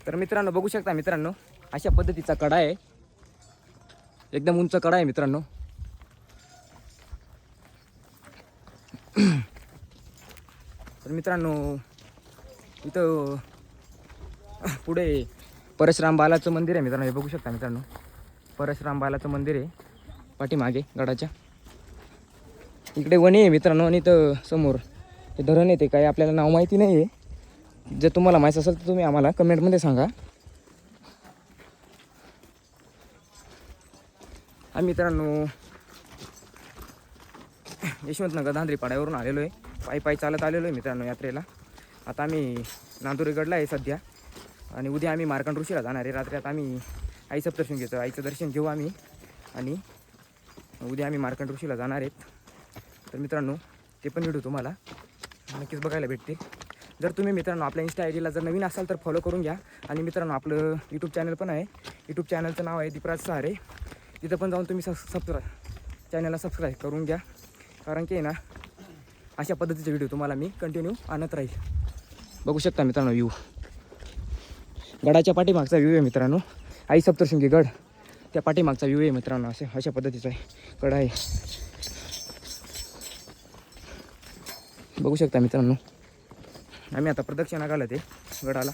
तर मित्रांनो बघू शकता मित्रांनो, अशा पद्धतीचा कडा आहे, एकदम उंच कडा आहे मित्रांनो. तर मित्रांनो इथं पुढे परशुराम बालाचं मंदिर आहे मित्रांनो. हे बघू शकता मित्रांनो, परशुराम बालाचं मंदिर आहे पाठीमागे गडाच्या. इकडे वणी आहे मित्रांनो, आणि इथं समोर ते धरण येते, काही आपल्याला नाव माहिती नाही आहे. जर तुम्हाला माहीत असेल तर तुम्ही आम्हाला कमेंटमध्ये सांगा. आम्ही मित्रांनो यशवंतनगर धांद्रीपाड्यावरून आलेलो आहे, पायी पायी चालत आलेलो आहे मित्रांनो यात्रेला. आता आम्ही नांदुरेगडला आहे सध्या, आणि उद्या आम्ही मार्कंड ऋषीला जाणार आहे. रात्री आम्ही आईचं दर्शन घेतो, आईचं दर्शन घेऊ आम्ही, आणि उद्या आम्ही मार्कंड ऋषीला जाणार आहेत. तर मित्रांनो ते पण व्हिडिओ तुम्हाला नक्कीच बघायला भेटतील. जर तुम्ही मित्रांनो आपल्या इंस्टा आय डीला जर नवीन असाल तर फॉलो करून घ्या. आणि मित्रांनो आपलं यूट्यूब चॅनल पण आहे, यूट्यूब चॅनलचं नाव आहे दीपराज सहारे. तिथं पण जाऊन तुम्ही चॅनलला सबस्क्राईब करून घ्या, कारण की ना अशा पद्धतीचे व्हिडिओ तुम्हाला मी कंटिन्यू आणत राहील. बघू शकता मित्रांनो व्ह्यू, गडाच्या पाठीमागचा व्ह्यू आहे मित्रांनो, आई सप्तशृंगी गड त्या पाठीमागचा व्ह्यू आहे मित्रांनो. अशा पद्धतीचा आहे गड आहे, बघू शकता मित्रांनो. आम्ही आता प्रदक्षिणा घालत आहे गडाला.